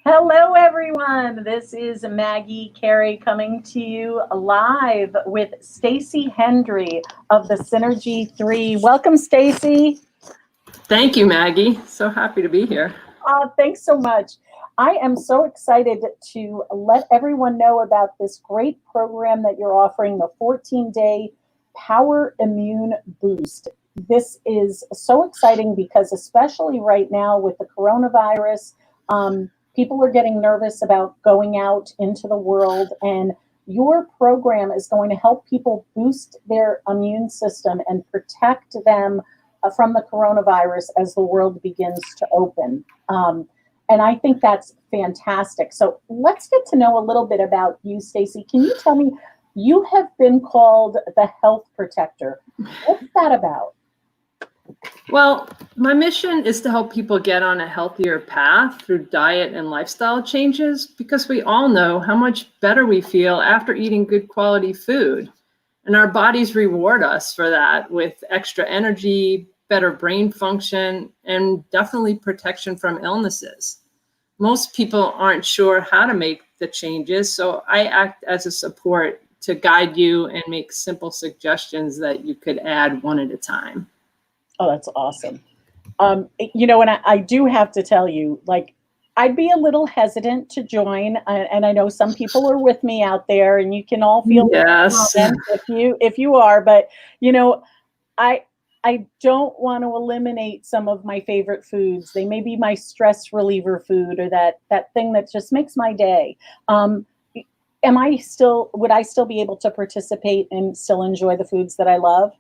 Hello, everyone. This is Maggie Carey coming to you live with Stacy Hendrie of the Synergy3. Welcome, Stacy. Thank you, Maggie. So happy to be here. Thanks so much. I am so excited to let everyone know about this great program that you're offering, the 14-day Power Immune Boost. This is so exciting because especially right now with the coronavirus, people are getting nervous about going out into the world, and your program is going to help people boost their immune system and protect them from the coronavirus as the world begins to open. And I think that's fantastic. So let's get to know a little bit about you, Stacy. Can you tell me, you have been called the health protector. What's that about? Well, my mission is to help people get on a healthier path through diet and lifestyle changes, because we all know how much better we feel after eating good quality food. And our bodies reward us for that with extra energy, better brain function, and definitely protection from illnesses. Most people aren't sure how to make the changes, so I act as a support to guide you and make simple suggestions that you could add one at a time. Oh, that's awesome. And I do have to tell you, like, I'd be a little hesitant to join, and I know some people are with me out there, and you can all feel Yes. if you are, but I don't want to eliminate some of my favorite foods. They may be my stress reliever food, or that thing that just makes my day. Would I still be able to participate and still enjoy the foods that I love?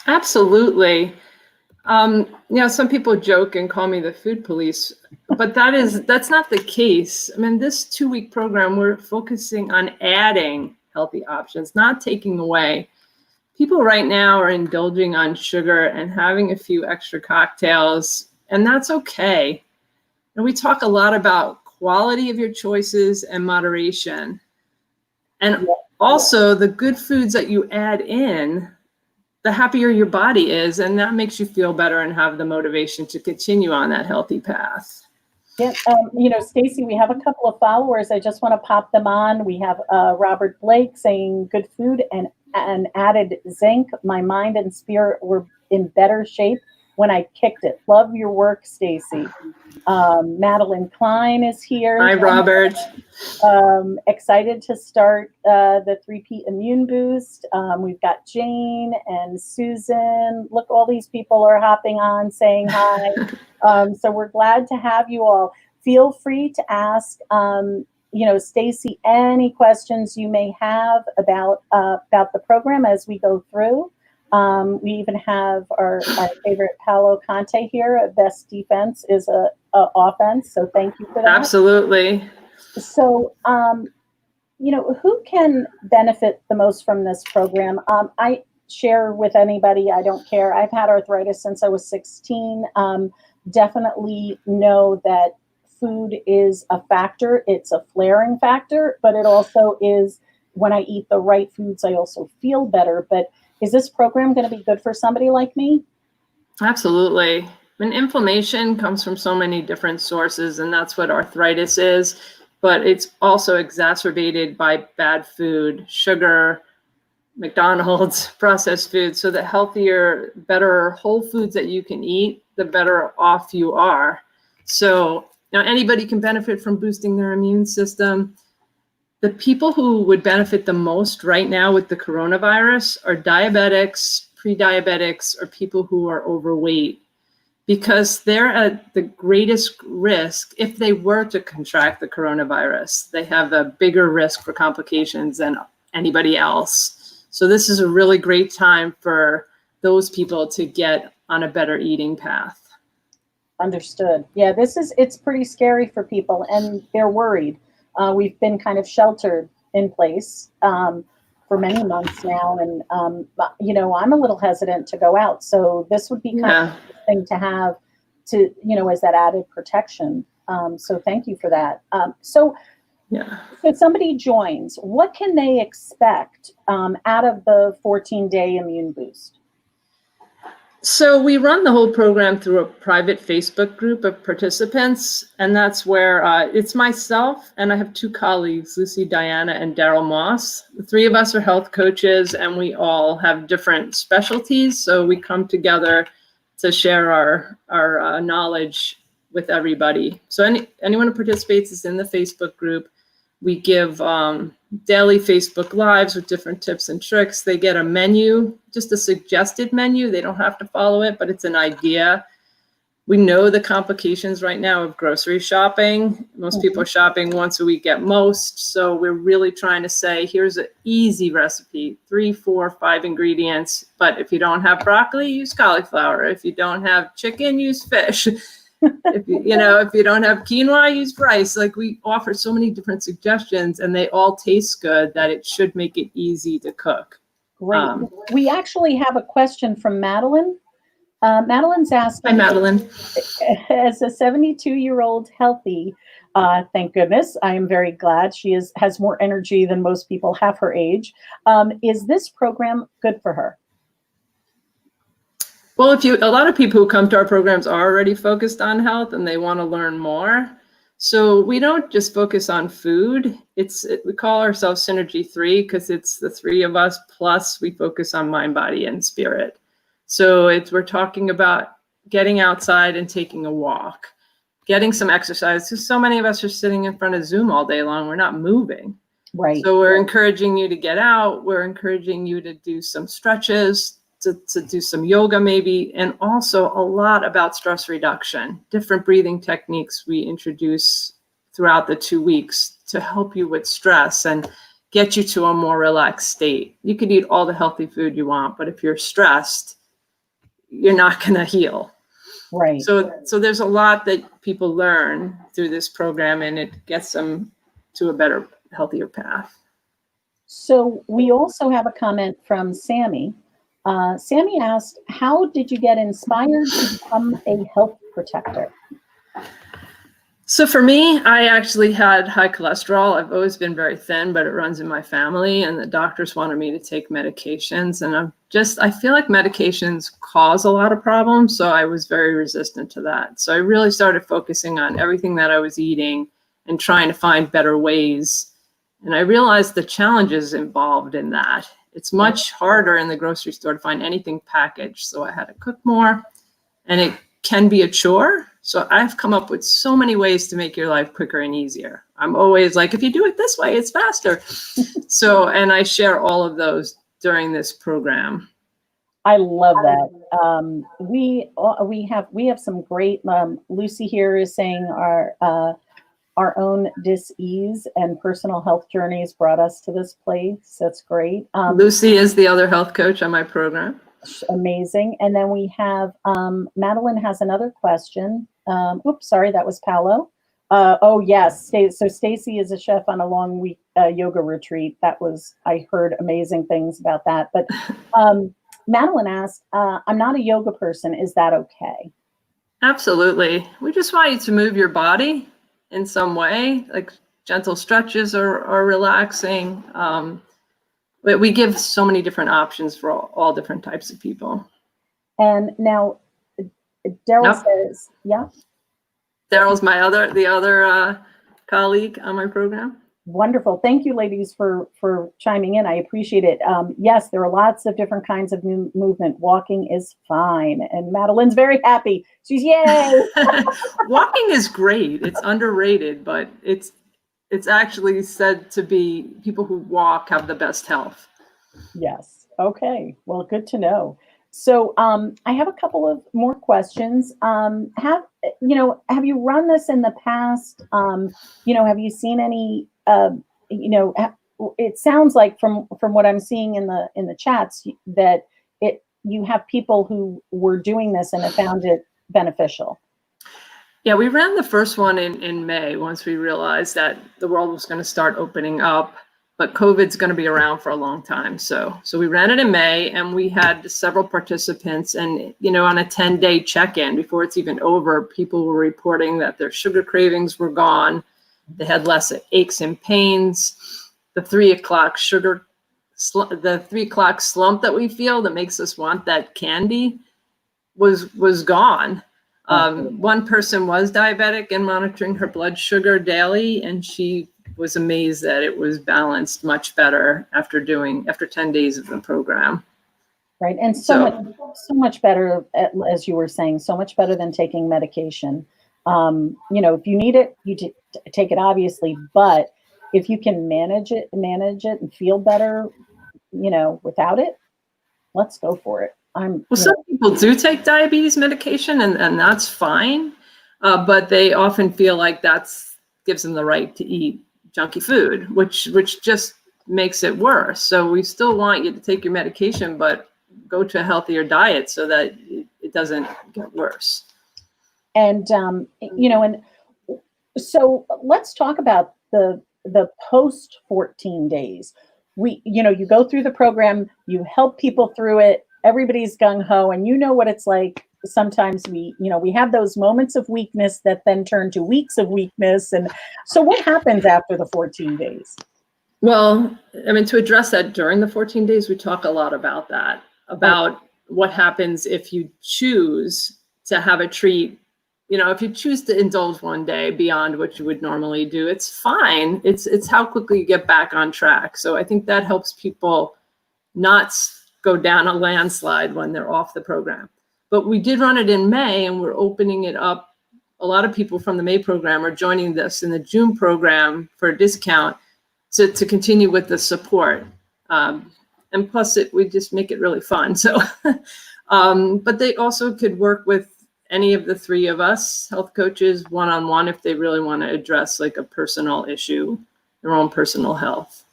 Absolutely. Some people joke and call me the food police, but that's not the case. I mean, this 2-week program, we're focusing on adding healthy options, not taking away. People right now are indulging on sugar and having a few extra cocktails, and that's okay. And we talk a lot about quality of your choices and moderation. And also the good foods that you add in, the happier your body is, and that makes you feel better and have the motivation to continue on that healthy path. Yeah, Stacy, we have a couple of followers. I just want to pop them on. We have Robert Blake saying good food and added zinc. My mind and spirit were in better shape when I kicked it. Love your work, Stacy. Madeline Klein is here. Hi, Robert. Excited to start the 3P Immune Boost. We've got Jane and Susan. Look, all these people are hopping on saying hi. So we're glad to have you all. Feel free to ask, Stacy, any questions you may have about the program as we go through. We even have our favorite Paolo Conte here. Best defense is a offense. So thank you for that. Absolutely. So, who can benefit the most from this program? I share with anybody. I don't care. I've had arthritis since I was 16. Definitely know that food is a factor. It's a flaring factor, but it also is, when I eat the right foods, I also feel better. But is this program going to be good for somebody like me? Absolutely. And inflammation comes from so many different sources, and that's what arthritis is. But it's also exacerbated by bad food, sugar, McDonald's, processed food. So the healthier, better whole foods that you can eat, the better off you are. So anybody can benefit from boosting their immune system. The people who would benefit the most right now with the coronavirus are diabetics, pre-diabetics, or people who are overweight, because they're at the greatest risk if they were to contract the coronavirus. They have a bigger risk for complications than anybody else. So this is a really great time for those people to get on a better eating path. Understood. Yeah, it's pretty scary for people, and they're worried. We've been kind of sheltered in place for many months now, and I'm a little hesitant to go out. So this would be kind of a thing to have as that added protection. So thank you for that. So if somebody joins, what can they expect out of the 14-day immune boost? So we run the whole program through a private Facebook group of participants, and that's where it's myself and I have two colleagues, Lucy, Diana, and Daryl Moss. The three of us are health coaches, and we all have different specialties. So we come together to share our knowledge with everybody. So anyone who participates is in the Facebook group. We give daily Facebook Lives with different tips and tricks. They get a menu, just a suggested menu. They don't have to follow it, but it's an idea. We know the complications right now of grocery shopping. Most people are shopping once a week at most. So we're really trying to say, here's an easy recipe, 3, 4, 5 ingredients. But if you don't have broccoli, use cauliflower. If you don't have chicken, use fish. If you don't have quinoa, use rice. Like, we offer so many different suggestions, and they all taste good that it should make it easy to cook. Great. We actually have a question from Madeline. Madeline's asking, Hi, Madeline. as a 72-year-old healthy, thank goodness, I am very glad she has more energy than most people half her age. Is this program good for her? Well, a lot of people who come to our programs are already focused on health and they want to learn more. So we don't just focus on food. We call ourselves Synergy3 because it's the three of us, plus we focus on mind, body, and spirit. So we're talking about getting outside and taking a walk, getting some exercise, because so many of us are sitting in front of Zoom all day long. We're not moving. Right. So we're encouraging you to get out. We're encouraging you to do some stretches, to do some yoga maybe, and also a lot about stress reduction, different breathing techniques we introduce throughout the 2 weeks to help you with stress and get you to a more relaxed state. You could eat all the healthy food you want, but if you're stressed, you're not going to heal. Right. So there's a lot that people learn through this program, and it gets them to a better, healthier path. So we also have a comment from Sammy. Sammy asked, how did you get inspired to become a health protector? So for me, I actually had high cholesterol. I've always been very thin, but it runs in my family, and the doctors wanted me to take medications. And I feel like medications cause a lot of problems. So I was very resistant to that. So I really started focusing on everything that I was eating and trying to find better ways. And I realized the challenges involved in that. It's much harder in the grocery store to find anything packaged. So I had to cook more, and it can be a chore. So I've come up with so many ways to make your life quicker and easier. I'm always like, if you do it this way, it's faster. And I share all of those during this program. I love that. We have some great, Lucy here is saying our own dis-ease and personal health journeys brought us to this place. That's great. Lucy is the other health coach on my program. Amazing. And then we have, Madeline has another question. Oops, sorry, that was Paolo. Oh yes, so Stacy is a chef on a long week yoga retreat. I heard amazing things about that. But Madeline asked, I'm not a yoga person. Is that okay? Absolutely. We just want you to move your body in some way, like gentle stretches are relaxing. But we give so many different options for all different types of people. And now Daryl says, yeah. Daryl's the other colleague on my program. Wonderful. Thank you, ladies, for chiming in. I appreciate it. Yes, there are lots of different kinds of movement. Walking is fine. And Madeline's very happy. She's yay. Walking is great. It's underrated, but it's actually said to be people who walk have the best health. Yes. Okay. Well, good to know. So I have a couple of more questions. Have you run this in the past? Have you seen any, it sounds like from what I'm seeing in the chats that you have people who were doing this and have found it beneficial. Yeah, we ran the first one in May once we realized that the world was going to start opening up, but COVID's going to be around for a long time. So we ran it in May, and we had several participants, and on a 10-day check-in before it's even over, people were reporting that their sugar cravings were gone. They had less aches and pains. The 3 o'clock slump that we feel that makes us want that candy was gone. One person was diabetic and monitoring her blood sugar daily, and she was amazed that it was balanced much better after 10 days of the program. Right. And so much better, as you were saying, so much better than taking medication. If you need it, you take it, obviously, but if you can manage it and feel better, without it, let's go for it. Some people do take diabetes medication, and that's fine. But they often feel like gives them the right to eat junky food, which just makes it worse. So we still want you to take your medication, but go to a healthier diet so that it doesn't get worse. And, so let's talk about the post 14 days. You go through the program, you help people through it, everybody's gung-ho, and what it's like. Sometimes we have those moments of weakness that then turn to weeks of weakness. And so what happens after the 14 days? Well, to address that during the 14 days, we talk a lot about that, about what happens if you choose to have a treat. If you choose to indulge one day beyond what you would normally do, it's fine. It's how quickly you get back on track. So I think that helps people not go down a landslide when they're off the program. But we did run it in May, and we're opening it up. A lot of people from the May program are joining this in the June program for a discount to continue with the support. And plus, we just make it really fun. So, but they also could work with any of the three of us, health coaches, one-on-one, if they really want to address like a personal issue, their own personal health.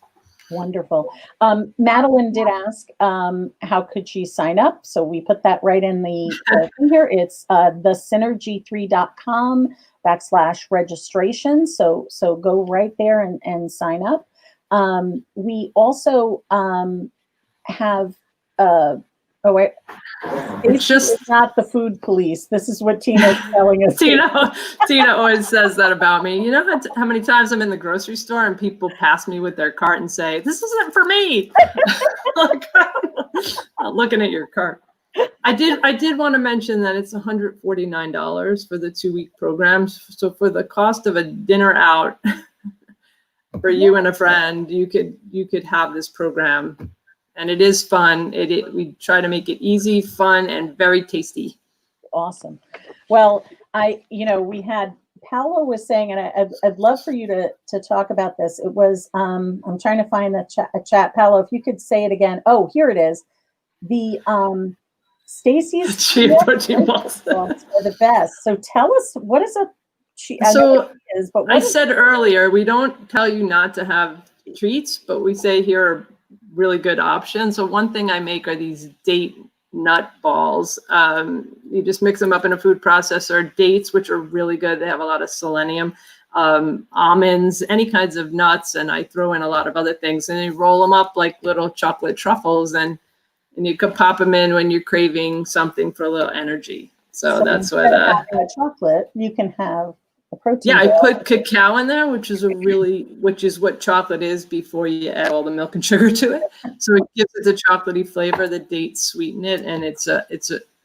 Wonderful. Madeline did ask, how could she sign up? So we put that right in the thing here. It's the synergy3.com/registration. So go right there and sign up. We also have, it's just not the food police. This is what Tina's telling us. Tina always says that about me. You know how many times I'm in the grocery store and people pass me with their cart and say, "This isn't for me." Like, I'm looking at your cart. I did want to mention that it's $149 for the 2-week programs. So for the cost of a dinner out for you and a friend, you could have this program. And it is fun. We try to make it easy, fun, and very tasty. Awesome. Well, we had Paolo was saying, and I'd love for you to talk about this. It was I'm trying to find the chat. Paolo, if you could say it again. Oh, here it is. The Stacy's chia protein balls are the best. So tell us, what is a chia? I said earlier, we don't tell you not to have treats, but we say here are really good options. So one thing I make are these date nut balls. You just mix them up in a food processor. Dates, which are really good. They have a lot of selenium. Almonds, any kinds of nuts, and I throw in a lot of other things. And you roll them up like little chocolate truffles, and you can pop them in when you're craving something for a little energy. So that's what. Having a chocolate, you can have a protein. Yeah, I put cacao in there, which is what chocolate is before you add all the milk and sugar to it. So it gives it the chocolatey flavor. The dates sweeten it, and it's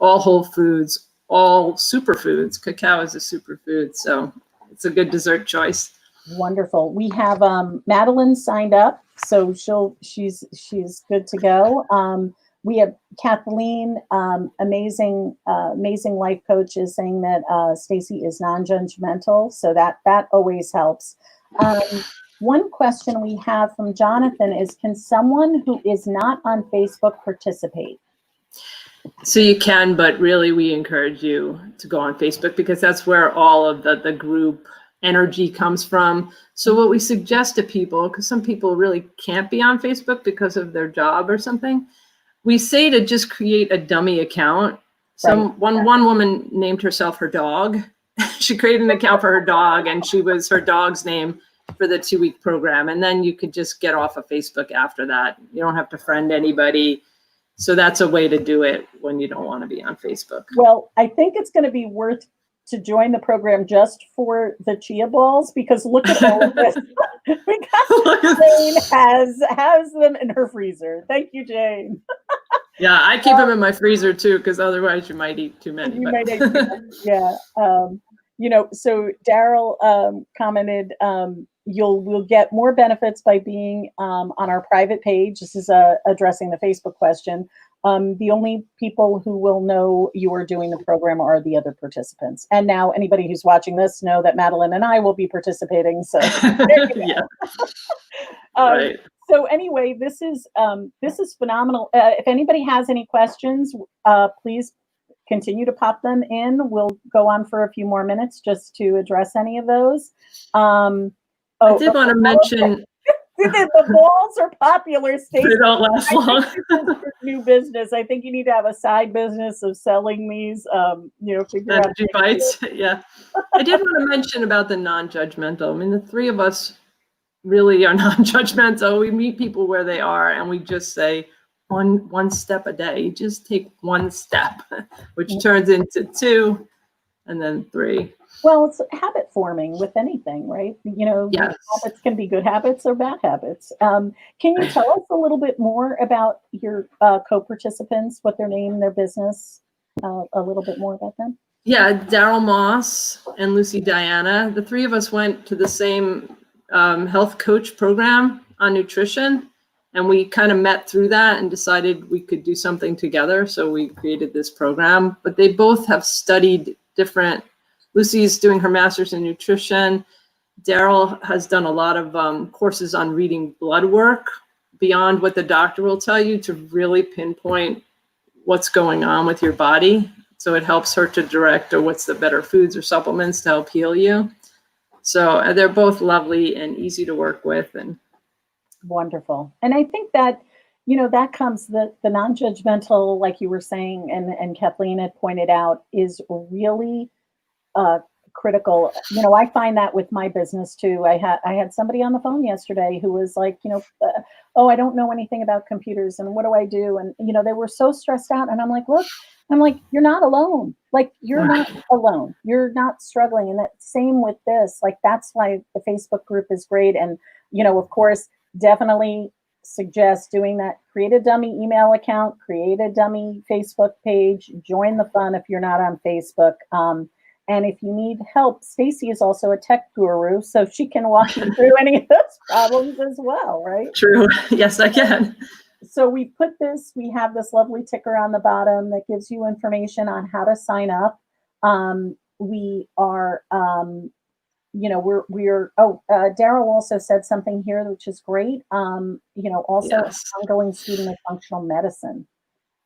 all whole foods, all superfoods. Cacao is a superfood, so it's a good dessert choice. Wonderful. We have Madeline signed up, so she's good to go. We have Kathleen, amazing life coach, is saying that Stacy is non-judgmental, so that always helps. One question we have from Jonathan is, can someone who is not on Facebook participate? So you can, but really we encourage you to go on Facebook, because that's where all of the group energy comes from. So what we suggest to people, because some people really can't be on Facebook because of their job or something, we say to just create a dummy account. One woman named herself her dog. She created an account for her dog, and she was her dog's name for the 2-week program. And then you could just get off of Facebook after that. You don't have to friend anybody. So that's a way to do it when you don't want to be on Facebook. Well, I think it's going to be worth to join the program just for the chia balls, because look at all of this. Because Jane has them in her freezer. Thank you, Jane. Yeah, I keep them in my freezer too, because otherwise you might eat too many. You might eat too many, yeah. So Daryl commented, we'll get more benefits by being on our private page. This is addressing the Facebook question. The only people who will know you are doing the program are the other participants. And now anybody who's watching this know that Madeline and I will be participating. So there you go. Yeah. Right. So anyway, this is phenomenal. If anybody has any questions, please continue to pop them in. We'll go on for a few more minutes just to address any of those. I did want to mention the balls are popular, Stacy. They don't last long. This is your new business. I think you need to have a side business of selling these. Figure out energy bites. Yeah. I did want to mention about the non-judgmental. I mean, the three of us really are non-judgmental. We meet people where they are, and we just say one step a day. Just take one step, which turns into 2, and then 3. Well, it's habit forming with anything, right? Yes. Habits can be good habits or bad habits. Can you tell us a little bit more about your co-participants, what their name, their business, a little bit more about them? Yeah, Daryl Moss and Lucy Diana. The three of us went to the same health coach program on nutrition, and we kind of met through that and decided we could do something together. So we created this program, but they both have studied different. Lucy's doing her master's in nutrition. Daryl has done a lot of courses on reading blood work beyond what the doctor will tell you to really pinpoint what's going on with your body. So it helps her to direct or what's the better foods or supplements to help heal you. So they're both lovely and easy to work with. And wonderful. And I think that, that comes the non-judgmental, like you were saying, and Kathleen had pointed out, is really critical. I find that with my business too. I had somebody on the phone yesterday who was like, oh, I don't know anything about computers and what do I do? And, they were so stressed out. And I'm like, look, you're not alone. Like, you're not alone. You're not struggling. And that same with this, like, that's why the Facebook group is great. And, of course, definitely suggest doing that. Create a dummy email account, create a dummy Facebook page, join the fun if you're not on Facebook. And if you need help, Stacy is also a tech guru, so she can walk you through any of those problems as well, right? True. Yes, I can. So we have this lovely ticker on the bottom that gives you information on how to sign up. We are, Daryl also said something here, which is great. Also Yes. ongoing student of functional medicine.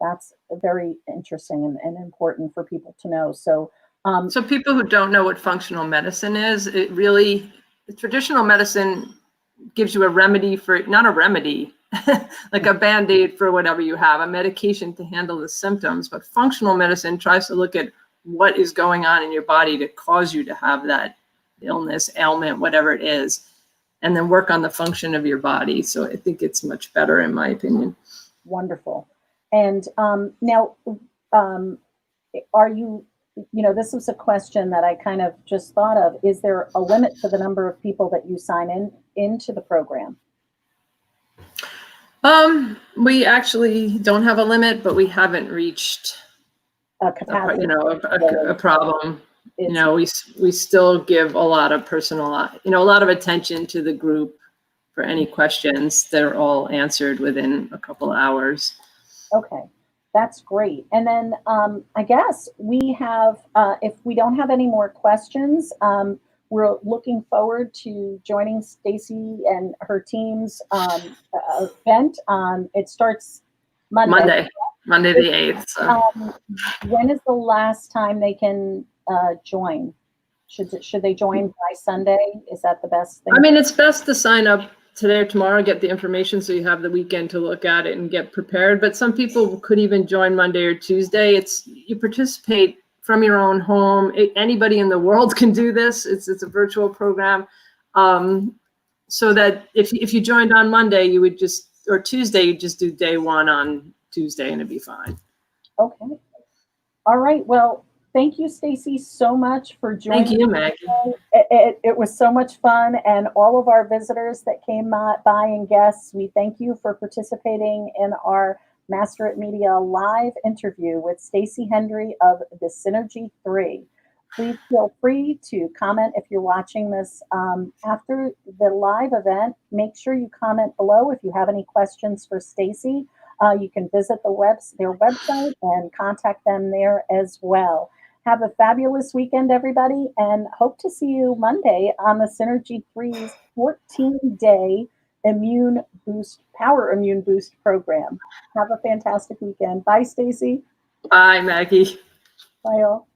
That's very interesting and important for people to know. So people who don't know what functional medicine is, traditional medicine gives you a remedy not a remedy, like a Band-Aid for whatever you have, a medication to handle the symptoms. But functional medicine tries to look at what is going on in your body to cause you to have that illness, ailment, whatever it is, and then work on the function of your body. So I think it's much better, in my opinion. Wonderful. And now, are you, this was a question that I kind of just thought of. Is there a limit to the number of people that you sign into the program? We actually don't have a limit, but we haven't reached a capacity, a problem. We still give a lot of a lot of attention to the group for any questions. They're all answered within a couple of hours. Okay. That's great. And then I guess we have, if we don't have any more questions, we're looking forward to joining Stacy and her team's event. It starts Monday the 8th. So. When is the last time they can join? Should they join by Sunday? Is that the best thing? I mean, it's best to sign up today or tomorrow, get the information so you have the weekend to look at it and get prepared. But some people could even join Monday or Tuesday. You participate from your own home. Anybody in the world can do this. It's a virtual program. So that if you joined on Monday, or Tuesday, you just do day 1 on Tuesday and it'd be fine. Okay. All right. Well, thank you, Stacy, so much for joining. Thank you, Maggie. It was so much fun, and all of our visitors that came by and guests, we thank you for participating in our Master It Media live interview with Stacy Hendrie of the Synergy3. Please feel free to comment if you're watching this after the live event. Make sure you comment below if you have any questions for Stacy. You can visit their website and contact them there as well. Have a fabulous weekend, everybody, and hope to see you Monday on the Synergy3's 14-day Power Immune Boost program. Have a fantastic weekend. Bye, Stacy. Bye, Maggie. Bye, all.